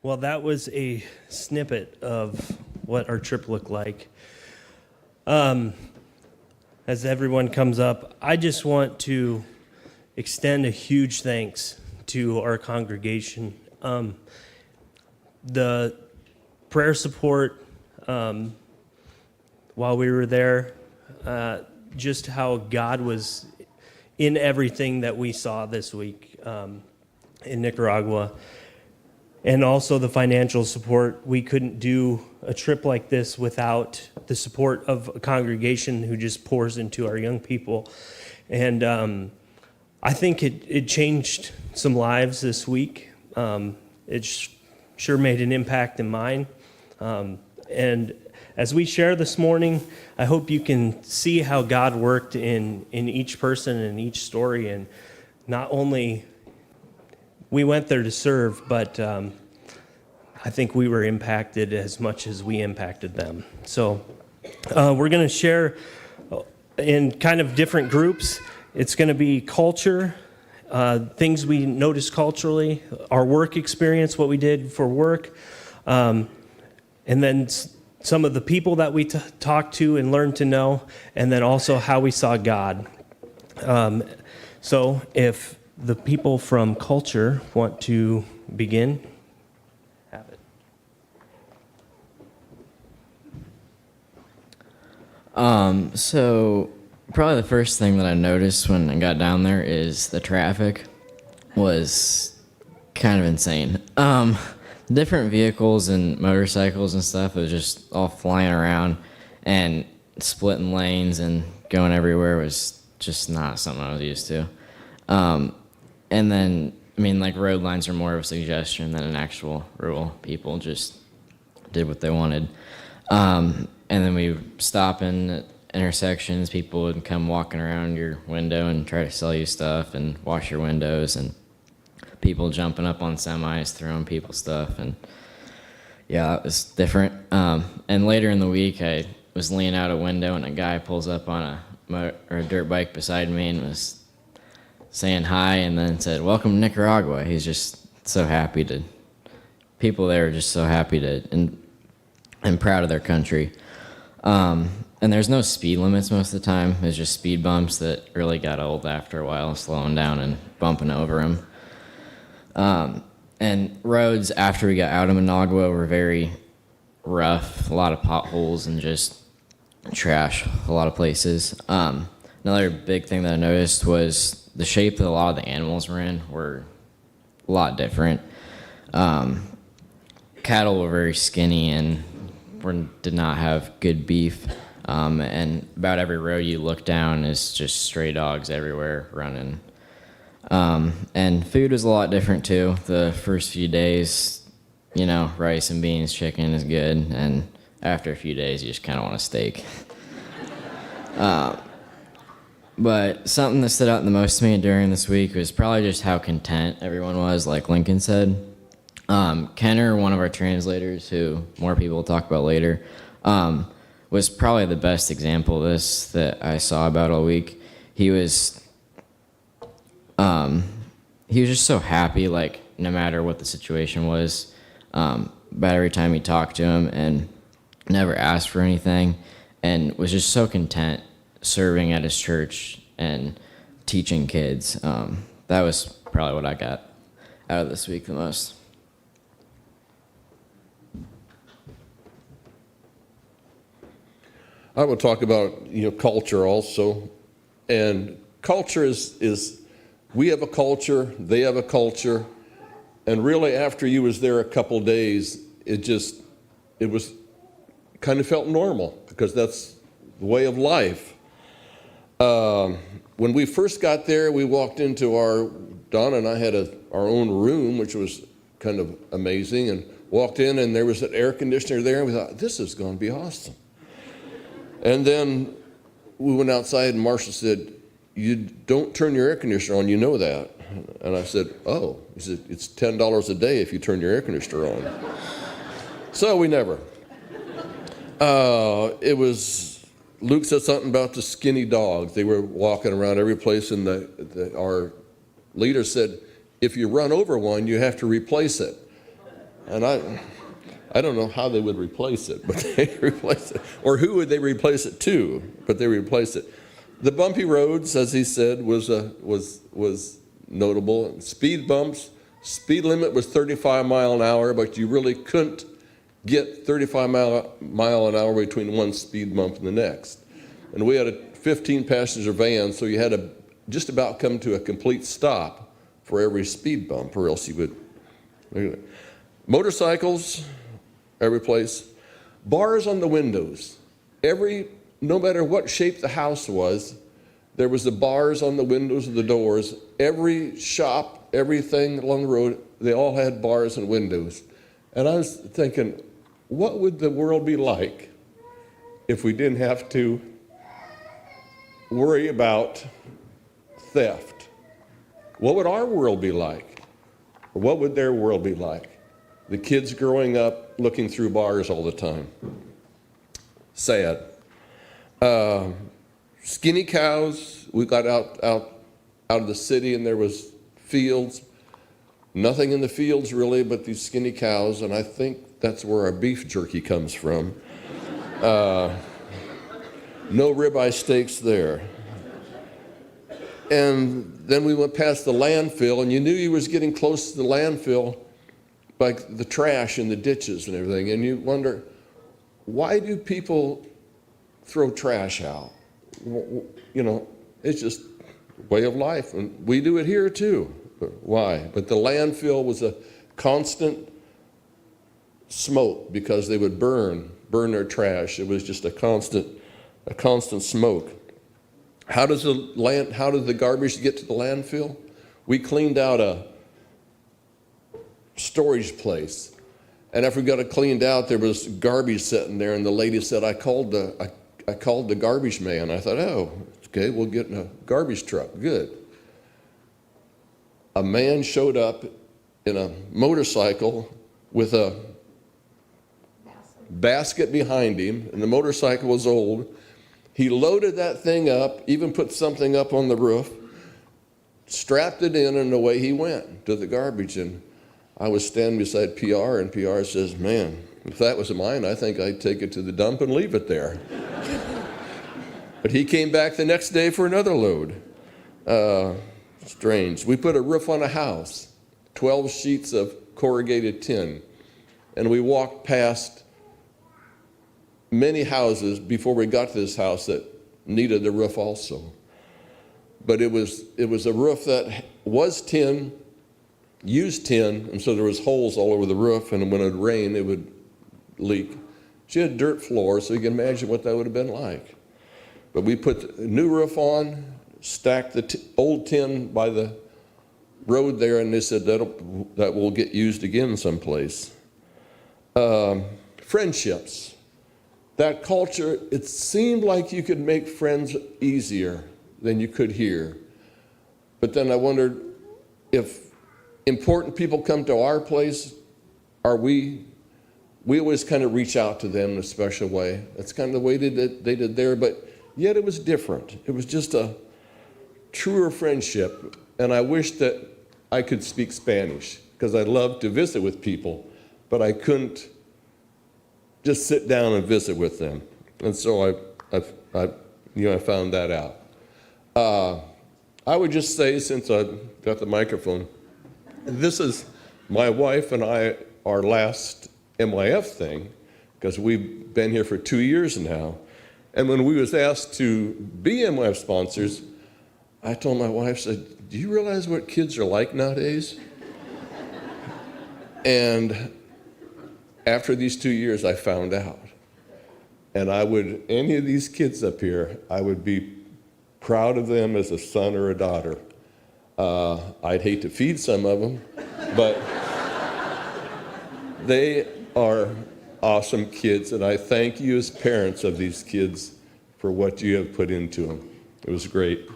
Well, that was a snippet of what our trip looked like. As everyone comes up, I just want to extend a huge thanks to our congregation. The prayer support while we were there, just how God was in everything that we saw this week in Nicaragua. And also the financial support. We couldn't do a trip like this without the support of a congregation who just pours into our young people. And I think it changed some lives this week. It sure made an impact in mine. And as we share this morning, I hope you can see how God worked in each person and each story. And not only we went there to serve, but I think we were impacted as much as we impacted them. So we're going to share in kind of different groups. It's going to be culture, things we noticed culturally, our work experience, what we did for work, and then some of the people that we talked to and learned to know, and then also how we saw God. So if the people from culture want to begin, have it. So probably the first thing that I noticed when I got down there is the traffic was kind of insane. Different vehicles and motorcycles and stuff, it was just all flying around and splitting lanes and going everywhere was just not something I was used to. And then, I mean, like road lines are more of a suggestion than an actual rule. People just did what they wanted. And then we stop in intersections. People would come walking around your window and try to sell you stuff and wash your windows, and people jumping up on semis, throwing people stuff. And yeah, it was different. And later in the week, I was leaning out a window and a guy pulls up on a dirt bike beside me and was saying hi, and then said, "Welcome to Nicaragua." He's just so happy to, people there are just so happy to, and proud of their country. And there's no speed limits most of the time. It's just speed bumps that really got old after a while, slowing down and bumping over them. And roads after we got out of Managua were very rough, a lot of potholes and just trash a lot of places. Another big thing that I noticed was the shape that a lot of the animals were in were a lot different. Cattle were very skinny and did not have good beef. And about every road you look down is just stray dogs everywhere running. And food was a lot different too. The first few days, you know, rice and beans, chicken is good. And after a few days, you just kind of want a steak. But something that stood out the most to me during this week was probably just how content everyone was, like Lincoln said. Kenner, one of our translators, who more people will talk about later, was probably the best example of this that I saw about all week. He was just so happy, like, no matter what the situation was, about every time he talked to him, and never asked for anything, and was just so content serving at his church and teaching kids. That was probably what I got out of this week the most. I will talk about, culture also. And culture is we have a culture, they have a culture, and really after you was there a couple days, it was kind of felt normal because that's the way of life. When we first got there, we walked into Donna and I had our own room, which was kind of amazing, and walked in and there was an air conditioner there, and we thought, this is going to be awesome. And then we went outside and Marshall said, "You don't turn your air conditioner on, you know that." And I said, "Oh." He said, "It's $10 a day if you turn your air conditioner on." So we never. Luke said something about the skinny dogs. They were walking around every place, and our leader said, "If you run over one, you have to replace it." And I don't know how they would replace it, but they replaced it. Or who would they replace it to? But they replaced it. The bumpy roads, as he said, was notable. Speed bumps. Speed limit was 35 mile an hour, but you really couldn't get 35 mile an hour between one speed bump and the next. And we had a 15 passenger van, so you had to just about come to a complete stop for every speed bump, or else you would. Motorcycles, every place. Bars on the windows. No matter what shape the house was, there was the bars on the windows of the doors. Every shop, everything along the road, they all had bars and windows. And I was thinking, what would the world be like if we didn't have to worry about theft? What would our world be like? Or what would their world be like? The kids growing up looking through bars all the time. Sad. Skinny cows. We got out of the city and there was fields. Nothing in the fields really but these skinny cows, and I think that's where our beef jerky comes from. No ribeye steaks there. And then we went past the landfill, and you knew you was getting close to the landfill by the trash in the ditches and everything, and you wonder, why do people throw trash out? You know, it's just way of life, and we do it here too. But why? But the landfill was a constant smoke because they would burn their trash. It was just a constant smoke. How does the garbage get to the landfill? We cleaned out a storage place, and after we got it cleaned out, there was garbage sitting there, and the lady said, I called the garbage man. I thought, oh, okay, we'll get in a garbage truck. Good. A man showed up in a motorcycle with a basket behind him, and the motorcycle was old. He loaded that thing up, even put something up on the roof, strapped it in, and away he went to the garbage. And I was standing beside PR, and PR says, man, if that was mine, I think I'd take it to the dump and leave it there. But he came back the next day for another load. Strange. We put a roof on a house, 12 sheets of corrugated tin, and we walked past many houses before we got to this house that needed the roof also. But it was a roof that was tin, used tin, and so there was holes all over the roof, and when it would rain, it would leak. She had dirt floor, so you can imagine what that would have been like. But we put a new roof on, stacked the old tin by the road there, and they said that will get used again someplace. Friendships. That culture, it seemed like you could make friends easier than you could here. But then I wondered, if important people come to our place, we always kind of reach out to them in a special way. That's kind of the way they did there, but yet it was different. It was just a truer friendship, and I wish that I could speak Spanish, because I love to visit with people, but I couldn't just sit down and visit with them. And so I found that out. I would just say, since I got the microphone, this is my wife and I, our last MYF thing, because we've been here for 2 years now. And when we was asked to be MYF sponsors, I told my wife, I said, do you realize what kids are like nowadays? And after these 2 years, I found out. And any of these kids up here, I would be proud of them as a son or a daughter. I'd hate to feed some of them, but they are awesome kids, and I thank you as parents of these kids for what you have put into them. It was great.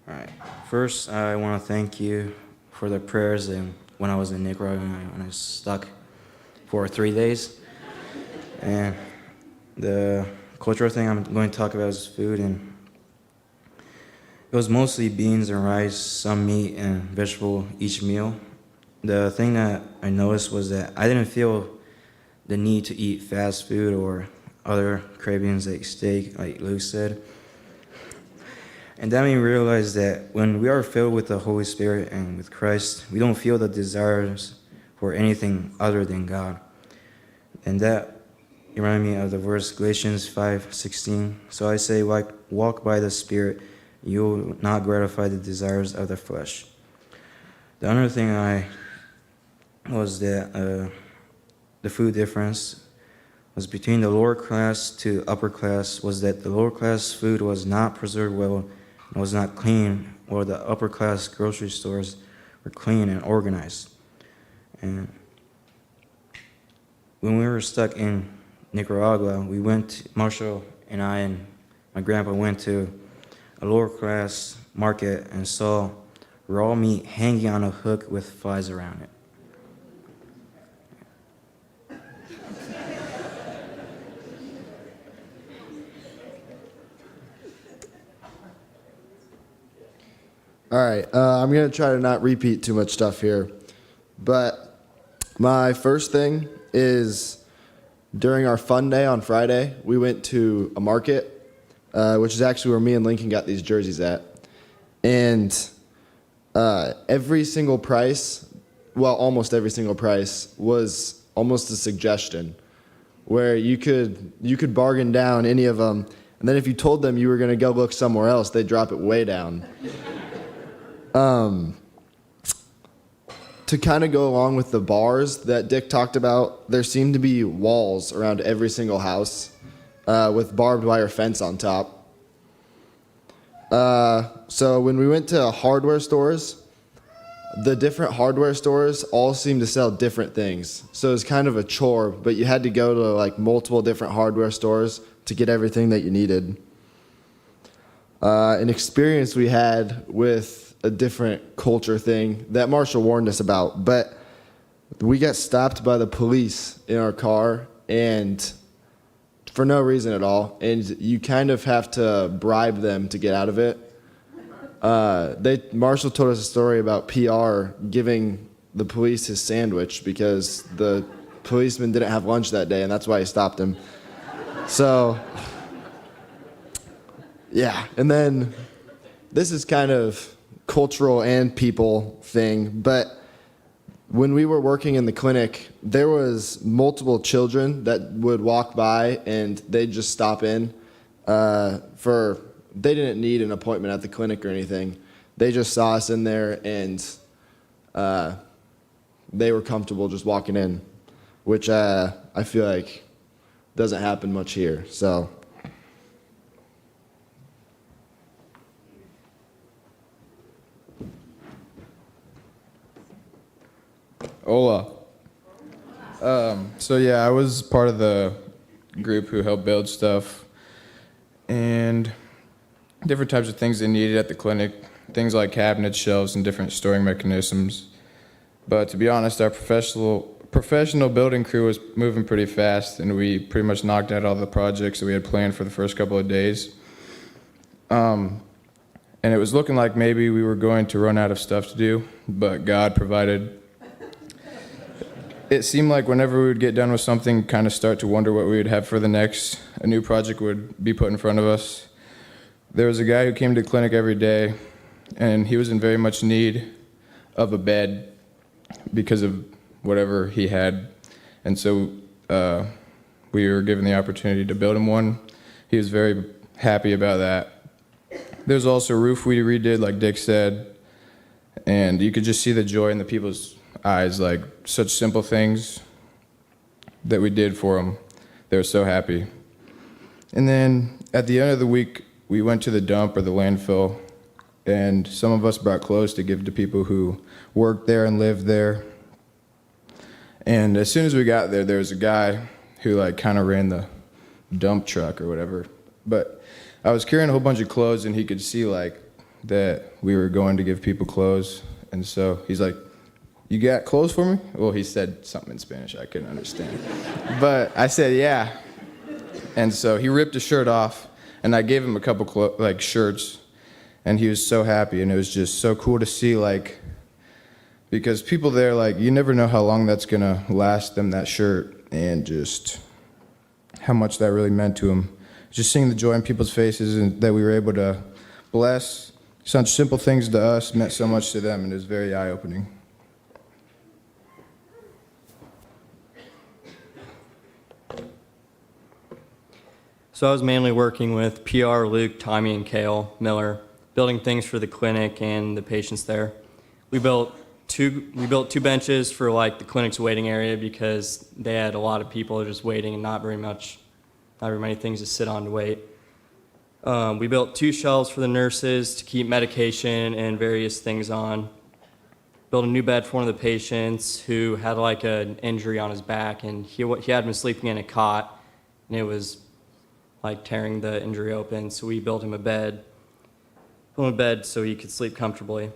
All right. First, I want to thank you for the prayers when I was in Nicaragua and I was stuck for 3 days. And the cultural thing I'm going to talk about is food, and it was mostly beans and rice, some meat and vegetable each meal. The thing that I noticed was that I didn't feel the need to eat fast food or other cravings like steak, like Luke said. And that made me realize that when we are filled with the Holy Spirit and with Christ, we don't feel the desires for anything other than God. And that reminded me of the verse Galatians 5:16. So I say, walk by the Spirit, you will not gratify the desires of the flesh. The other thing was that the food difference was between the lower class to upper class was that the lower class food was not preserved well and was not clean, while the upper class grocery stores were clean and organized. And when we were stuck in Nicaragua, Marshall and I and my grandpa went to a lower class market and saw raw meat hanging on a hook with flies around it. All right, I'm going to try to not repeat too much stuff here. But my first thing is during our fun day on Friday, we went to a market, which is actually where me and Lincoln got these jerseys at. And every single price, well, almost every single price, was almost a suggestion where you could bargain down any of them. And then if you told them you were going to go look somewhere else, they'd drop it way down. To kind of go along with the bars that Dick talked about, there seemed to be walls around every single house with barbed wire fence on top. So when we went to hardware stores, the different hardware stores all seemed to sell different things. So it was kind of a chore, but you had to go to like multiple different hardware stores to get everything that you needed. An experience we had with a different culture thing that Marshall warned us about, but we got stopped by the police in our car and for no reason at all, and you kind of have to bribe them to get out of it. Marshall told us a story about PR giving the police his sandwich because the policeman didn't have lunch that day, and that's why he stopped him. So yeah, and then this is kind of cultural and people thing, but when we were working in the clinic, there was multiple children that would walk by and they'd just stop in they didn't need an appointment at the clinic or anything. They just saw us in there and they were comfortable just walking in, which I feel like doesn't happen much here. So Hola. So yeah, I was part of the group who helped build stuff and different types of things they needed at the clinic, things like cabinets, shelves, and different storing mechanisms. But to be honest, our professional building crew was moving pretty fast, and we pretty much knocked out all the projects that we had planned for the first couple of days. And it was looking like maybe we were going to run out of stuff to do, but God provided. It seemed like whenever we would get done with something, kind of start to wonder what we would have for the next, a new project would be put in front of us. There was a guy who came to clinic every day, and he was in very much need of a bed because of whatever he had. And so we were given the opportunity to build him one. He was very happy about that. There's also a roof we redid, like Dick said, and you could just see the joy in the people's eyes, like such simple things that we did for them. They were so happy. And then at the end of the week, we went to the dump or the landfill, and some of us brought clothes to give to people who worked there and lived there. And as soon as we got there, there was a guy who like kind of ran the dump truck or whatever. But I was carrying a whole bunch of clothes, and he could see like that we were going to give people clothes. And so he's like, "You got clothes for me?" Well, he said something in Spanish I couldn't understand. But I said, "Yeah." And so he ripped his shirt off, and I gave him a couple shirts, and he was so happy, and it was just so cool to see, like, because people there, like, you never know how long that's gonna last them, that shirt, and just how much that really meant to him. Just seeing the joy in people's faces and that we were able to bless. Such simple things to us meant so much to them, and it was very eye-opening. So I was mainly working with PR, Luke, Tommy, and Kale Miller, building things for the clinic and the patients there. We built two benches for like the clinic's waiting area because they had a lot of people just waiting and not very many things to sit on to wait. We built 2 shelves for the nurses to keep medication and various things on. Built a new bed for one of the patients who had like an injury on his back, and he had been sleeping in a cot, and it was like tearing the injury open. So we built him a bed so he could sleep comfortably.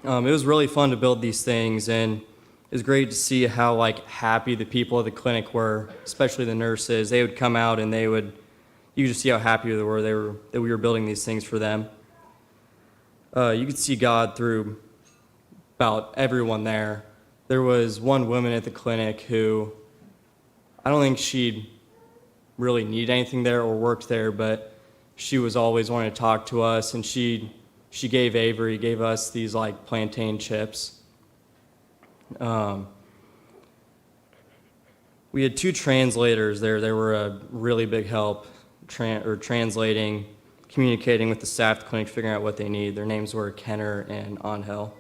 It was really fun to build these things, and it was great to see how like happy the people at the clinic were, especially the nurses. They would come out and you could just see how happy they were that we were building these things for them. You could see God through about everyone there. There was one woman at the clinic who, I don't think she'd really need anything there or worked there, but she was always wanting to talk to us, and she gave us these like plantain chips. We had 2 translators there. They were a really big help translating, communicating with the staff at the clinic, figuring out what they need. Their names were Kenner and Angel.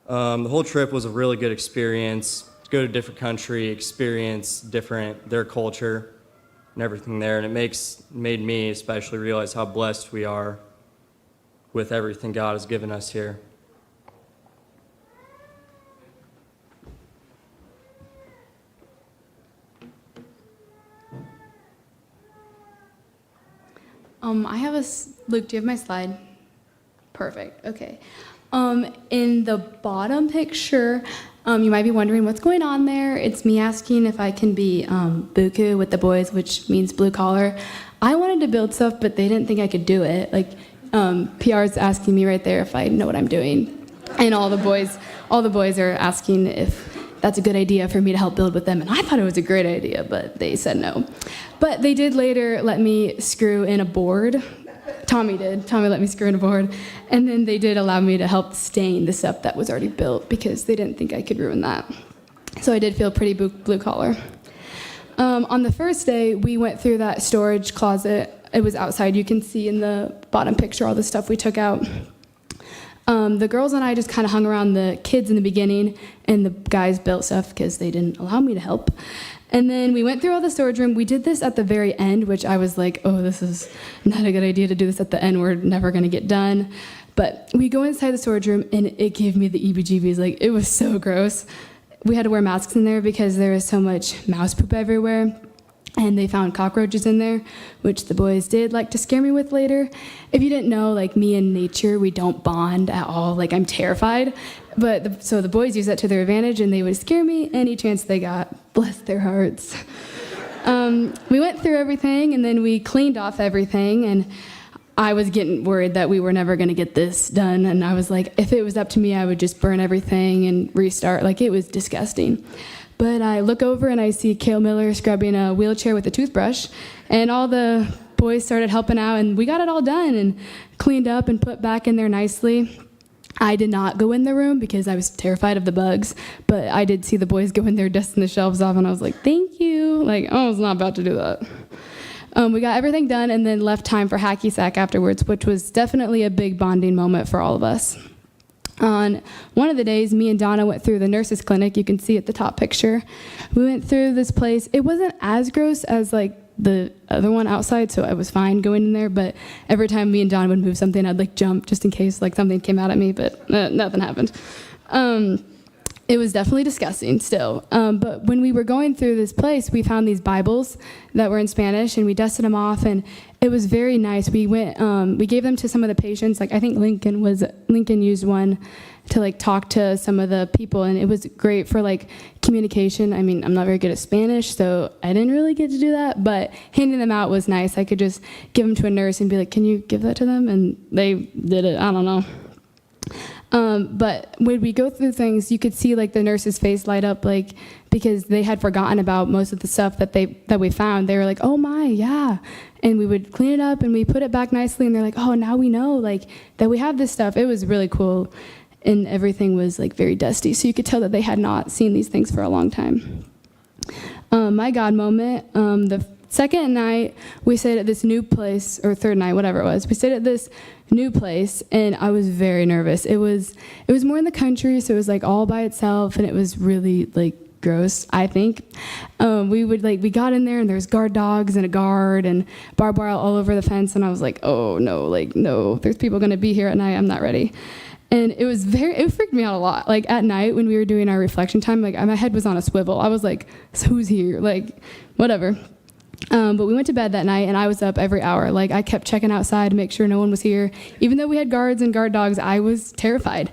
The whole trip was a really good experience. To go to a different country, experience their culture and everything there, and it made me especially realize how blessed we are with everything God has given us here. Luke, do you have my slide? Perfect, okay. In the bottom picture, you might be wondering what's going on there. It's me asking if I can be buku with the boys, which means blue collar. I wanted to build stuff, but they didn't think I could do it. Like, PR's asking me right there if I know what I'm doing. And all the boys are asking if that's a good idea for me to help build with them. And I thought it was a great idea, but they said no. But they did later let me screw in a board. Tommy did. Tommy let me screw in a board. And then they did allow me to help stain the stuff that was already built because they didn't think I could ruin that. So I did feel pretty blue collar. On the first day, we went through that storage closet. It was outside. You can see in the bottom picture all the stuff we took out. The girls and I just kind of hung around the kids in the beginning, and the guys built stuff because they didn't allow me to help. And then we went through all the storage room. We did this at the very end, which I was like, oh, this is not a good idea to do this at the end. We're never going to get done. But we go inside the storage room, and it gave me the EBGBs. Like, it was so gross. We had to wear masks in there because there was so much mouse poop everywhere. And they found cockroaches in there, which the boys did like to scare me with later. If you didn't know, like, me and nature, we don't bond at all. Like, I'm terrified. But so the boys use that to their advantage, and they would scare me any chance they got. Bless their hearts. We went through everything, and then we cleaned off everything, and I was getting worried that we were never going to get this done. And I was like, if it was up to me, I would just burn everything and restart. Like, it was disgusting. But I look over and I see Kale Miller scrubbing a wheelchair with a toothbrush, and all the boys started helping out, and we got it all done and cleaned up and put back in there nicely. I did not go in the room because I was terrified of the bugs, but I did see the boys go in there dusting the shelves off, and I was like, thank you. Like, I was not about to do that. We got everything done and then left time for hacky sack afterwards, which was definitely a big bonding moment for all of us. On one of the days, me and Donna went through the nurses' clinic. You can see at the top picture. We went through this place. It wasn't as gross as like the other one outside, so I was fine going in there. But every time me and Donna would move something, I'd like jump just in case like something came out at me. But nothing happened. it was definitely disgusting still. But when we were going through this place, we found these Bibles that were in Spanish, and we dusted them off, and it was very nice. We went, we gave them to some of the patients. Like I think Lincoln used one to like talk to some of the people, and it was great for like communication. I mean, I'm not very good at Spanish, so I didn't really get to do that, but handing them out was nice. I could just give them to a nurse and be like, can you give that to them? And they did it. I don't know. But when we go through things, you could see like the nurse's face light up, like because they had forgotten about most of the stuff that we found. They were like, "Oh my, yeah," and we would clean it up and we put it back nicely. And they're like, "Oh, now we know like that we have this stuff." It was really cool, and everything was like very dusty, so you could tell that they had not seen these things for a long time. My God moment, the second night we stayed at this new place, or third night, whatever it was. We stayed at this new place, and I was very nervous. It was more in the country, so it was like all by itself, and it was really like gross, I think. We got in there, and there was guard dogs and a guard and barbed wire all over the fence, and I was like, oh no, like no, there's people gonna be here at night. I'm not ready. And it freaked me out a lot. Like at night when we were doing our reflection time, like my head was on a swivel. I was like, so who's here? Like whatever. But we went to bed that night, and I was up every hour. Like, I kept checking outside to make sure no one was here. Even though we had guards and guard dogs, I was terrified.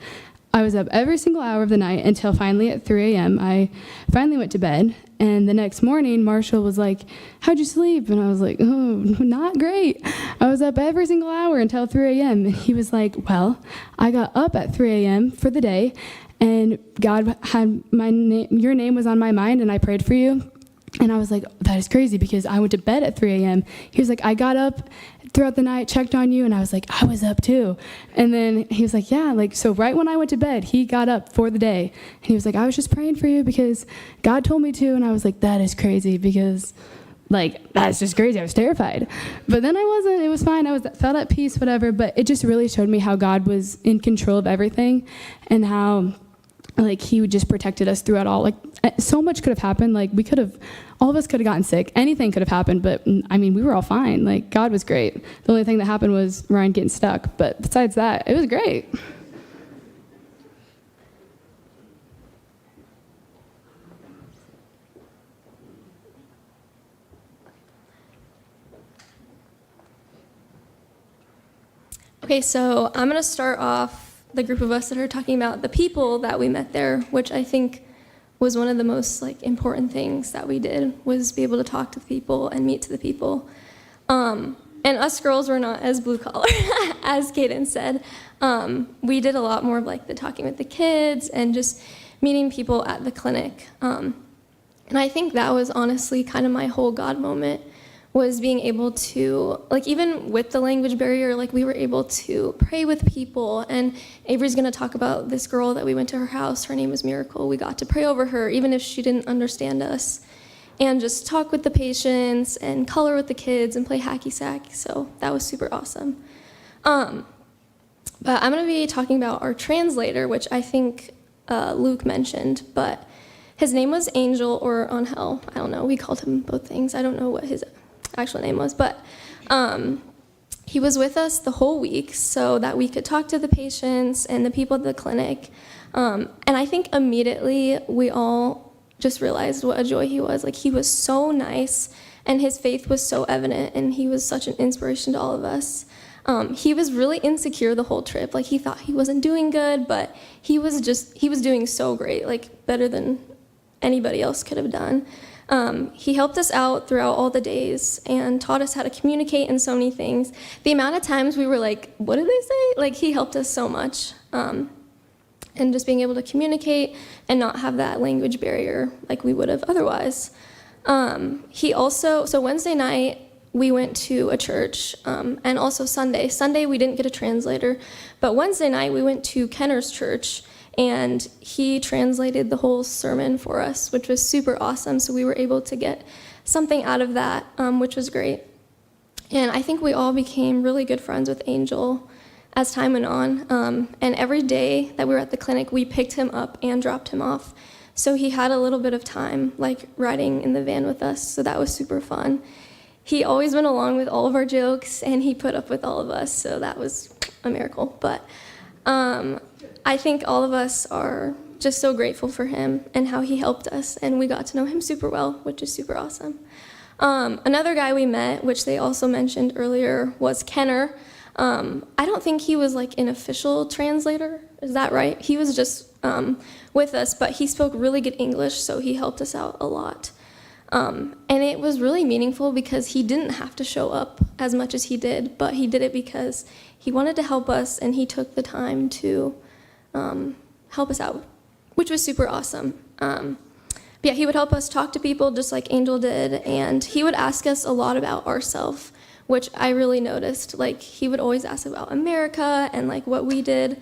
I was up every single hour of the night until finally at 3 a.m. I finally went to bed. And the next morning, Marshall was like, how'd you sleep? And I was like, oh, not great. I was up every single hour until 3 a.m. And he was like, well, I got up at 3 a.m. for the day, and God had your name was on my mind, and I prayed for you. And I was like, that is crazy, because I went to bed at 3 a.m. He was like, I got up throughout the night, checked on you, and I was like, I was up too. And then he was like, yeah, like, so right when I went to bed, he got up for the day. And he was like, I was just praying for you because God told me to. And I was like, that is crazy, because like, that's just crazy. I was terrified. But then I wasn't. It was fine. I felt at peace, whatever. But it just really showed me how God was in control of everything, and how like he just protected us throughout all. Like so much could have happened. Like all of us could have gotten sick. Anything could have happened. But I mean, we were all fine. Like God was great. The only thing that happened was Ryan getting stuck. But besides that, it was great. Okay, so I'm going to start off the group of us that are talking about the people that we met there, which I think was one of the most important things that we did, was be able to talk to the people and meet to the people. And us girls were not as blue collar, as Kaden said. We did a lot more of the talking with the kids and just meeting people at the clinic. And I think that was honestly kind of my whole God moment, was being able to, even with the language barrier, we were able to pray with people. And Avery's going to talk about this girl that we went to her house. Her name was Miracle. We got to pray over her, even if she didn't understand us, and just talk with the patients and color with the kids and play hacky sack. So that was super awesome. But I'm going to be talking about our translator, which I think Luke mentioned, but his name was Angel or Angel. I don't know. We called him both things. I don't know what his actual name was, but he was with us the whole week so that we could talk to the patients and the people at the clinic. And I think immediately we all just realized what a joy he was. He was so nice, and his faith was so evident, and he was such an inspiration to all of us. He was really insecure the whole trip. He thought he wasn't doing good, but he was doing so great, better than anybody else could have done. He helped us out throughout all the days and taught us how to communicate in so many things. The amount of times we were like, what did they say? He helped us so much. And just being able to communicate and not have that language barrier like we would have otherwise. So Wednesday night, we went to a church, and also Sunday. Sunday, we didn't get a translator, but Wednesday night, we went to Kenner's church, and he translated the whole sermon for us, which was super awesome. So we were able to get something out of that, which was great. And I think we all became really good friends with Angel as time went on. And every day that we were at the clinic, we picked him up and dropped him off. So he had a little bit of time, riding in the van with us. So that was super fun. He always went along with all of our jokes, and he put up with all of us. So that was a miracle. But I think all of us are just so grateful for him and how he helped us, and we got to know him super well, which is super awesome. Another guy we met, which they also mentioned earlier, was Kenner. I don't think he was like an official translator, is that right? He was just with us, but he spoke really good English, so he helped us out a lot. And it was really meaningful because he didn't have to show up as much as he did, but he did it because he wanted to help us, and he took the time to help us out, which was super awesome. But yeah, he would help us talk to people just like Angel did, and he would ask us a lot about ourselves, which I really noticed. Like, he would always ask about America and like what we did,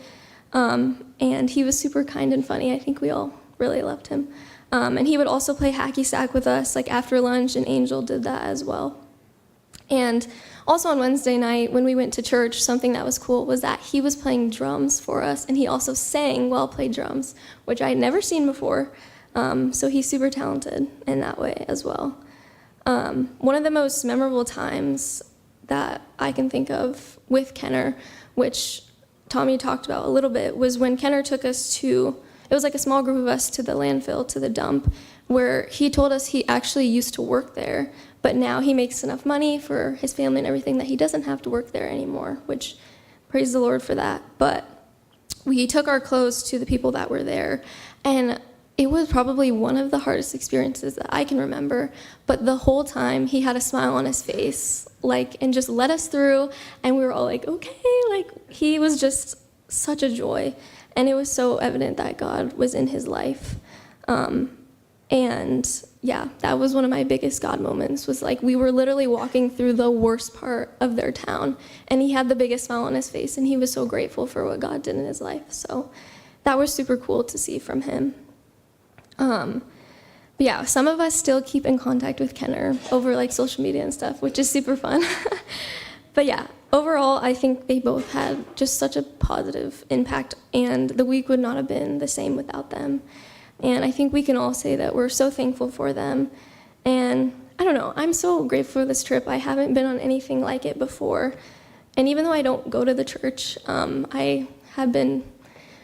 and he was super kind and funny. I think we all really loved him. And he would also play hacky sack with us like after lunch, and Angel did that as well. And also on Wednesday night when we went to church, something that was cool was that he was playing drums for us, and he also sang while played drums, which I had never seen before. So he's super talented in that way as well. One of the most memorable times that I can think of with Kenner, which Tommy talked about a little bit, was when Kenner took us to, it was like a small group of us, to the landfill, to the dump, where he told us he actually used to work there, but now he makes enough money for his family and everything that he doesn't have to work there anymore, which praise the Lord for that. But we took our clothes to the people that were there, and it was probably one of the hardest experiences that I can remember, but the whole time he had a smile on his face, like, and just let us through, and we were all like, okay, like, he was just such a joy, and it was so evident that God was in his life. And yeah, that was one of my biggest God moments, was like, we were literally walking through the worst part of their town, and he had the biggest smile on his face, and he was so grateful for what God did in his life. So that was super cool to see from him. But yeah, some of us still keep in contact with Kenner over like social media and stuff, which is super fun. But yeah, overall, I think they both had just such a positive impact, and the week would not have been the same without them. And I think we can all say that we're so thankful for them. And I don't know, I'm so grateful for this trip. I haven't been on anything like it before. And even though I don't go to the church, I have been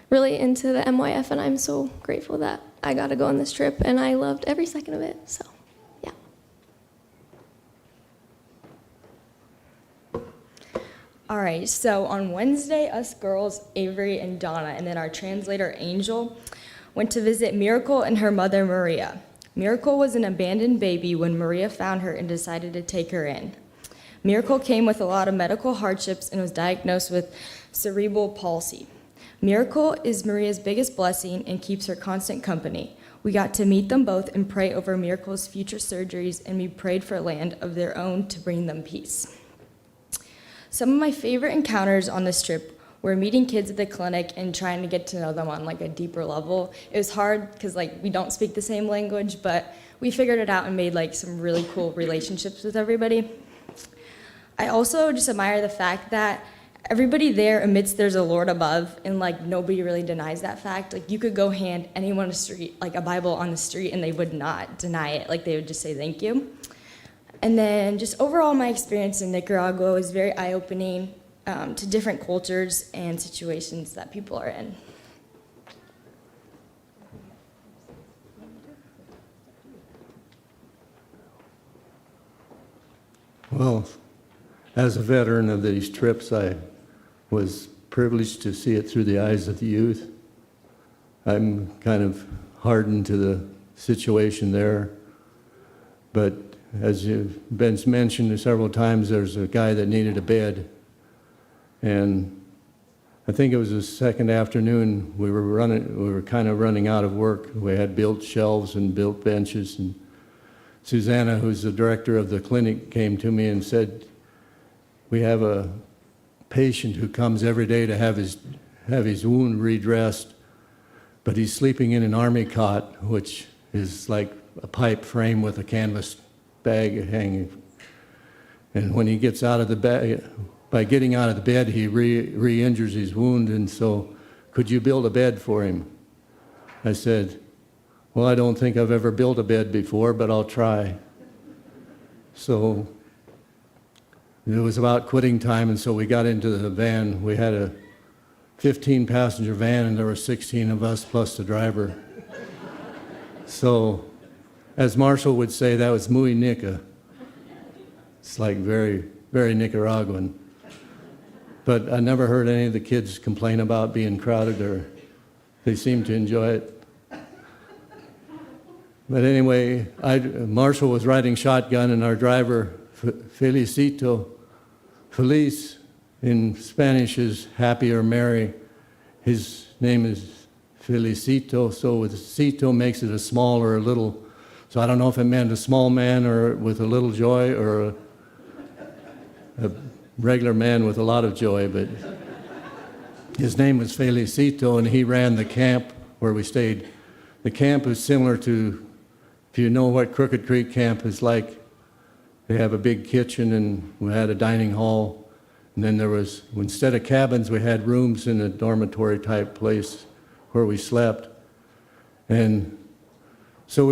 really into the MYF, and I'm so grateful that I got to go on this trip, and I loved every second of it. So, yeah. All right, so on Wednesday, us girls, Avery and Donna, and then our translator, Angel, went to visit Miracle and her mother, Maria. Miracle was an abandoned baby when Maria found her and decided to take her in. Miracle came with a lot of medical hardships and was diagnosed with cerebral palsy. Miracle is Maria's biggest blessing and keeps her constant company. We got to meet them both and pray over Miracle's future surgeries, and we prayed for a land of their own to bring them peace. Some of my favorite encounters on this trip were meeting kids at the clinic and trying to get to know them on like a deeper level. It was hard because like we don't speak the same language, but we figured it out and made like some really cool relationships with everybody. I also just admire the fact that everybody there admits there's a Lord above, and like nobody really denies that fact. Like you could go hand anyone on the street like a Bible on the street and they would not deny it. Like they would just say thank you. And then just overall my experience in Nicaragua was very eye-opening to different cultures and situations that people are in. Well, as a veteran of these trips, I was privileged to see it through the eyes of the youth. I'm kind of hardened to the situation there. But as Ben's mentioned several times, there's a guy that needed a bed. And I think it was the second afternoon, we were kind of running out of work. We had built shelves and built benches. And Susanna, who's the director of the clinic, came to me and said, "We have a patient who comes every day to have his wound redressed, but he's sleeping in an army cot, which is like a pipe frame with a canvas bag hanging. And when he gets out of the bed, by getting out of the bed, he re-injures his wound, and so could you build a bed for him?" I said, "Well, I don't think I've ever built a bed before, but I'll try." So it was about quitting time, and so we got into the van. We had 15-passenger van, and there were 16 of us plus the driver. So, as Marshall would say, that was muy Nica. It's like very, very Nicaraguan. But I never heard any of the kids complain about being crowded, or they seemed to enjoy it. But anyway, Marshall was riding shotgun, and our driver, Feliz, in Spanish is happy or merry. His name is Felicito, so with Cito makes it a small or a little. So I don't know if it meant a small man or with a little joy, or a regular man with a lot of joy, but his name was Felicito, and he ran the camp where we stayed. The camp is similar to, if you know what Crooked Creek Camp is like, they have a big kitchen, and we had a dining hall, and then there was, instead of cabins, we had rooms in a dormitory type place where we slept. And so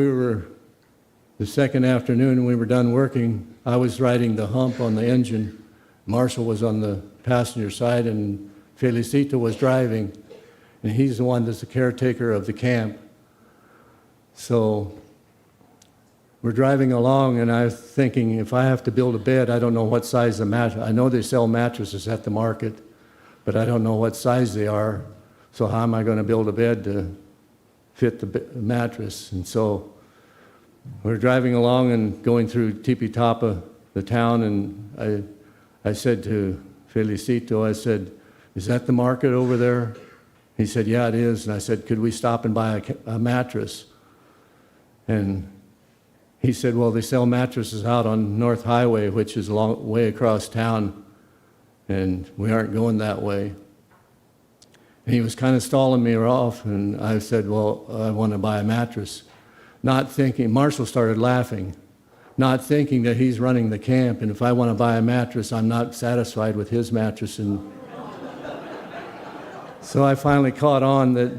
the second afternoon we were done working, I was riding the hump on the engine. Marshall was on the passenger side, and Felicito was driving, and he's the one that's the caretaker of the camp. So we're driving along, and I was thinking, if I have to build a bed, I don't know what size the mattress. I know they sell mattresses at the market, but I don't know what size they are. So how am I going to build a bed to fit the mattress? And so we're driving along and going through Tipitapa, the town, and I said to Felicito, I said, "Is that the market over there?" He said, "Yeah, it is." And I said, "Could we stop and buy a mattress?" And he said, "Well, they sell mattresses out on North Highway, which is a long way across town, and we aren't going that way." And he was kind of stalling me off, and I said, "Well, I want to buy a mattress." Not thinking, Marshall started laughing, not thinking that he's running the camp, and if I want to buy a mattress, I'm not satisfied with his mattress. And so I finally caught on that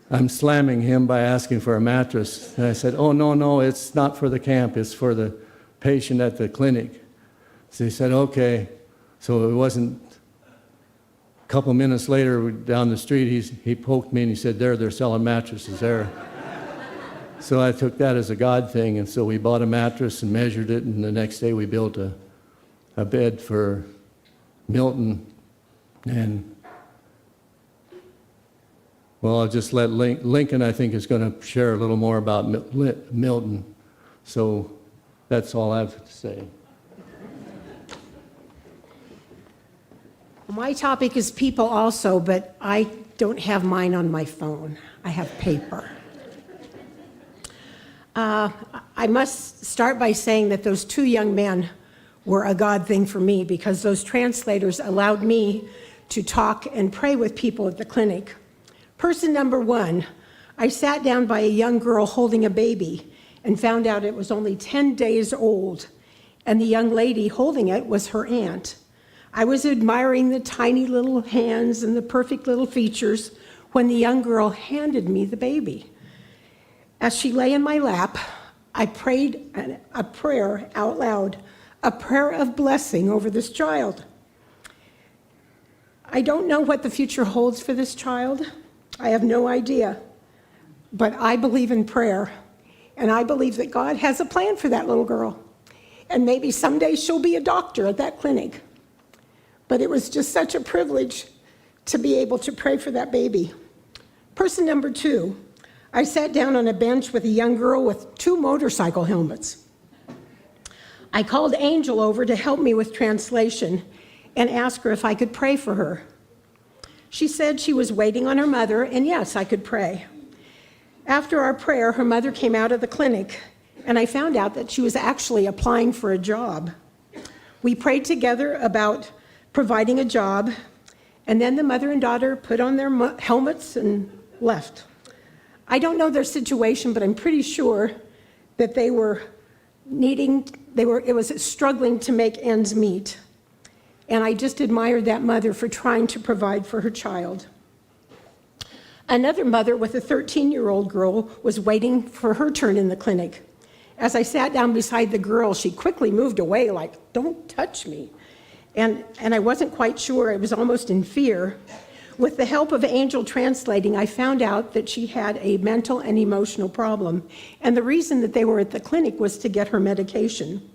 I'm slamming him by asking for a mattress. And I said, "Oh, no, it's not for the camp, it's for the patient at the clinic." So he said, "Okay." So it wasn't, a couple minutes later, down the street, he poked me and he said, they're selling mattresses there." So I took that as a God thing, and so we bought a mattress and measured it, and the next day we built a bed for Milton. And well, I'll just let Lincoln, I think, is going to share a little more about Milton. So that's all I have to say. My topic is people also, but I don't have mine on my phone. I have paper. I must start by saying that those two young men were a God thing for me, because those translators allowed me to talk and pray with people at the clinic. Person number one, I sat down by a young girl holding a baby and found out it was only 10 days old, and the young lady holding it was her aunt. I was admiring the tiny little hands and the perfect little features when the young girl handed me the baby. As she lay in my lap, I prayed a prayer out loud, a prayer of blessing over this child. I don't know what the future holds for this child. I have no idea. But I believe in prayer, and I believe that God has a plan for that little girl. And maybe someday she'll be a doctor at that clinic. But it was just such a privilege to be able to pray for that baby. Person number two, I sat down on a bench with a young girl with 2 motorcycle helmets. I called Angel over to help me with translation and asked her if I could pray for her. She said she was waiting on her mother, and yes, I could pray. After our prayer, her mother came out of the clinic, and I found out that she was actually applying for a job. We prayed together about providing a job, and then the mother and daughter put on their helmets and left. I don't know their situation, but I'm pretty sure that it was struggling to make ends meet. And I just admired that mother for trying to provide for her child. Another mother with a 13-year-old girl was waiting for her turn in the clinic. As I sat down beside the girl, she quickly moved away like, "Don't touch me." And I wasn't quite sure, I was almost in fear. With the help of Angel translating, I found out that she had a mental and emotional problem, and the reason that they were at the clinic was to get her medication.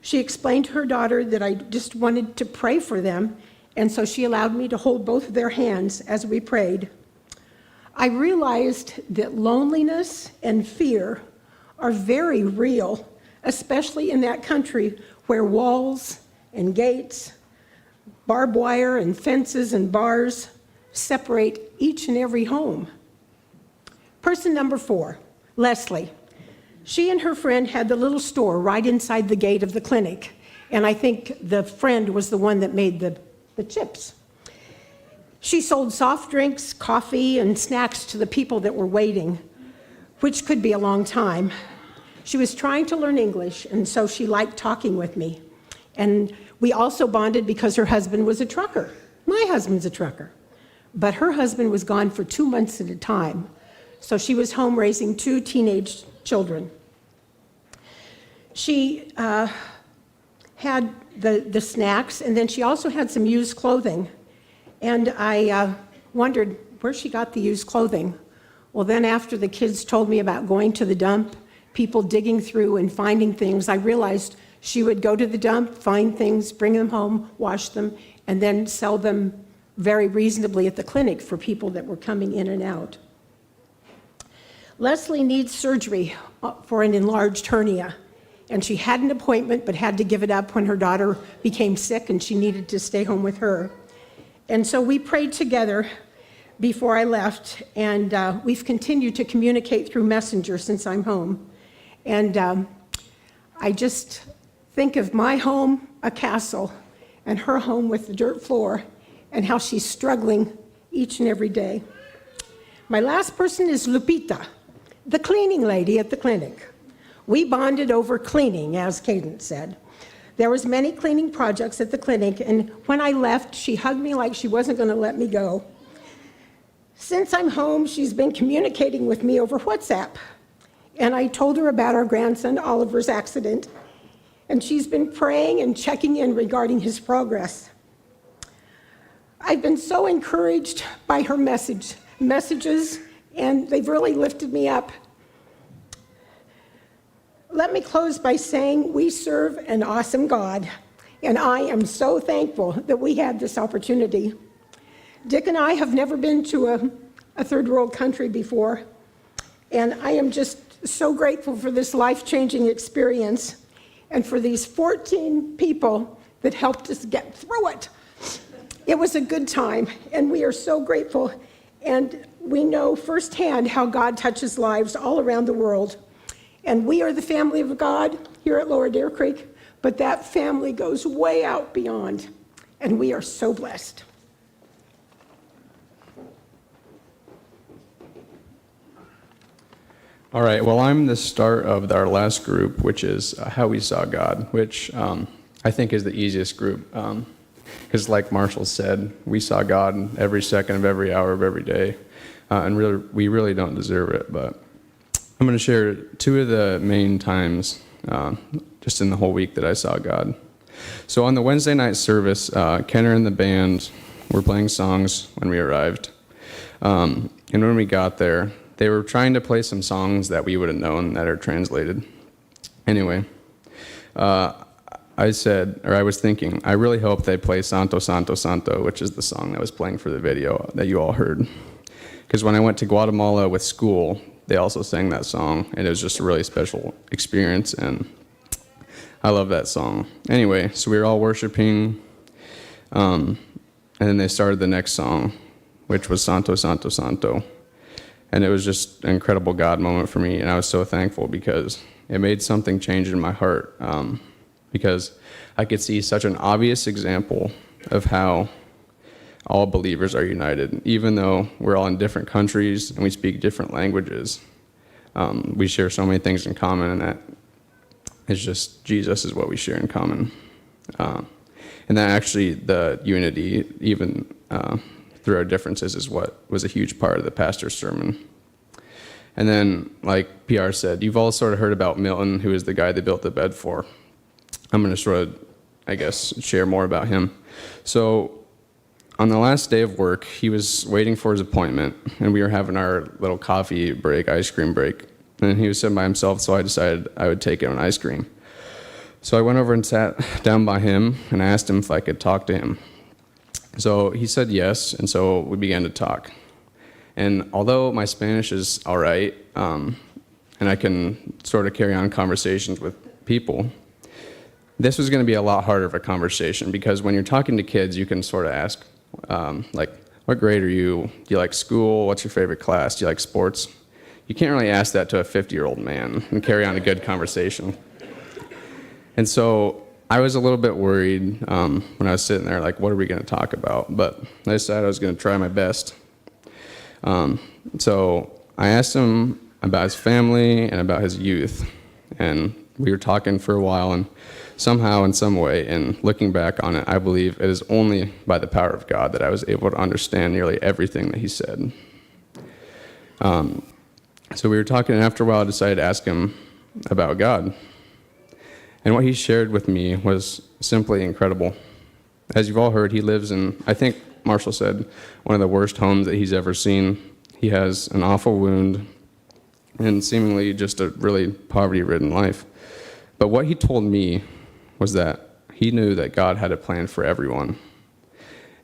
She explained to her daughter that I just wanted to pray for them, and so she allowed me to hold both of their hands as we prayed. I realized that loneliness and fear are very real, especially in that country where walls and gates, barbed wire and fences and bars separate each and every home. Person number 4, Leslie. She and her friend had the little store right inside the gate of the clinic, and I think the friend was the one that made the chips. She sold soft drinks, coffee, and snacks to the people that were waiting, which could be a long time. She was trying to learn English, and so she liked talking with me. And we also bonded because her husband was a trucker. My husband's a trucker. But her husband was gone for 2 months at a time, so she was home raising 2 teenage children. She had the snacks, and then she also had some used clothing. And I wondered where she got the used clothing. Well, then after the kids told me about going to the dump, people digging through and finding things, I realized she would go to the dump, find things, bring them home, wash them, and then sell them very reasonably at the clinic for people that were coming in and out. Leslie needs surgery for an enlarged hernia, and she had an appointment but had to give it up when her daughter became sick and she needed to stay home with her. And so we prayed together before I left, and we've continued to communicate through Messenger since I'm home. And I just think of my home, a castle, and her home with the dirt floor, and how she's struggling each and every day. My last person is Lupita, the cleaning lady at the clinic. We bonded over cleaning, as Cadence said. There was many cleaning projects at the clinic, and when I left, she hugged me like she wasn't going to let me go. Since I'm home, she's been communicating with me over WhatsApp, and I told her about our grandson Oliver's accident, and she's been praying and checking in regarding his progress. I've been so encouraged by her messages, and they've really lifted me up. Let me close by saying we serve an awesome God, and I am so thankful that we had this opportunity. Dick and I have never been to a third world country before, and I am just so grateful for this life-changing experience and for these 14 people that helped us get through it. It was a good time, and we are so grateful, and we know firsthand how God touches lives all around the world. And we are the family of God here at Lower Deer Creek, but that family goes way out beyond, and we are so blessed. All right, well, I'm the start of our last group, which is How We Saw God, which I think is the easiest group. Because like Marshall said, we saw God every second of every hour of every day, and really, we really don't deserve it. But I'm going to share 2 of the main times just in the whole week that I saw God. So on the Wednesday night service, Kenner and the band were playing songs when we arrived. And when we got there, they were trying to play some songs that we would have known that are translated. Anyway, I was thinking, I really hope they play Santo, Santo, Santo, which is the song that was playing for the video that you all heard. Because when I went to Guatemala with school, they also sang that song, and it was just a really special experience, and I love that song. Anyway, so we were all worshiping, and then they started the next song, which was Santo, Santo, Santo. And it was just an incredible God moment for me, and I was so thankful because it made something change in my heart, because I could see such an obvious example of how all believers are united. Even though we're all in different countries and we speak different languages, we share so many things in common, and that is just Jesus is what we share in common. And that actually, the unity, even through our differences, is what was a huge part of the pastor's sermon. And then, like PR said, you've all sort of heard about Milton, who is the guy they built the bed for. I'm going to sort of, I guess, share more about him. So on the last day of work, he was waiting for his appointment, and we were having our little coffee break, ice cream break. And he was sitting by himself, so I decided I would take him an ice cream. So I went over and sat down by him, and I asked him if I could talk to him. So he said yes, and so we began to talk. And although my Spanish is all right, and I can sort of carry on conversations with people, this was going to be a lot harder of a conversation, because when you're talking to kids, you can sort of ask, like, what grade are you? Do you like school? What's your favorite class? Do you like sports? You can't really ask that to a 50-year-old man and carry on a good conversation. And so I was a little bit worried when I was sitting there, like, what are we going to talk about? But I decided I was going to try my best. So I asked him about his family and about his youth. And we were talking for a while, and somehow, in some way, and looking back on it, I believe it is only by the power of God that I was able to understand nearly everything that he said. So we were talking, and after a while I decided to ask him about God. And what he shared with me was simply incredible. As you've all heard, he lives in, I think Marshall said, one of the worst homes that he's ever seen. He has an awful wound and seemingly just a really poverty-ridden life. But what he told me was that he knew that God had a plan for everyone,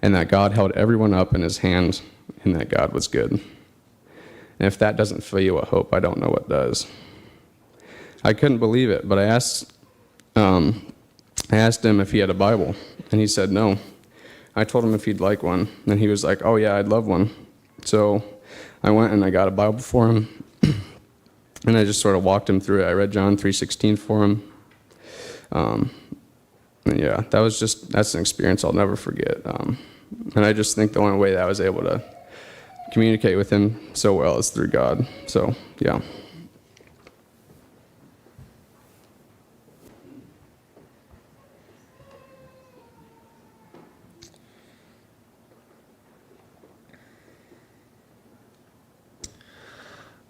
and that God held everyone up in his hands, and that God was good. And if that doesn't fill you with hope, I don't know what does. I couldn't believe it, but I asked him if he had a Bible, and he said no. I told him if he'd like one, and he was like, oh yeah, I'd love one. So I went and I got a Bible for him, and I just sort of walked him through it. I read John 3:16 for him. And yeah, that's an experience I'll never forget. And I just think the only way that I was able to communicate with him so well is through God. So, yeah.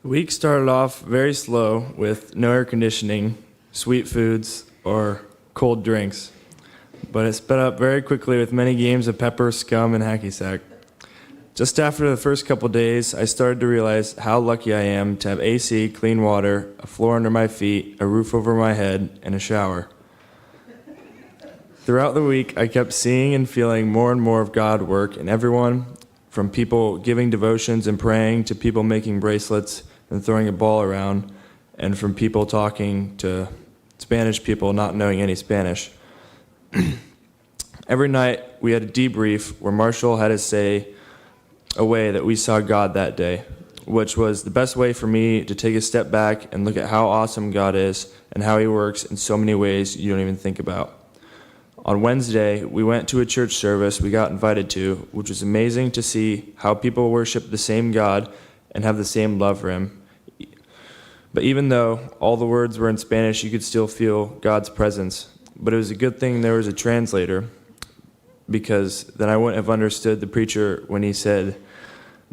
The week started off very slow with no air conditioning, sweet foods, or cold drinks. But it sped up very quickly with many games of pepper, scum, and hacky sack. Just after the first couple days, I started to realize how lucky I am to have AC, clean water, a floor under my feet, a roof over my head, and a shower. Throughout the week, I kept seeing and feeling more and more of God work in everyone, from people giving devotions and praying to people making bracelets and throwing a ball around, and from people talking to Spanish people not knowing any Spanish. Every night we had a debrief where Marshall had to say a way that we saw God that day, which was the best way for me to take a step back and look at how awesome God is and how he works in so many ways you don't even think about. On Wednesday, we went to a church service we got invited to, which was amazing to see how people worship the same God and have the same love for him. But even though all the words were in Spanish, you could still feel God's presence. But it was a good thing there was a translator, because then I wouldn't have understood the preacher when he said,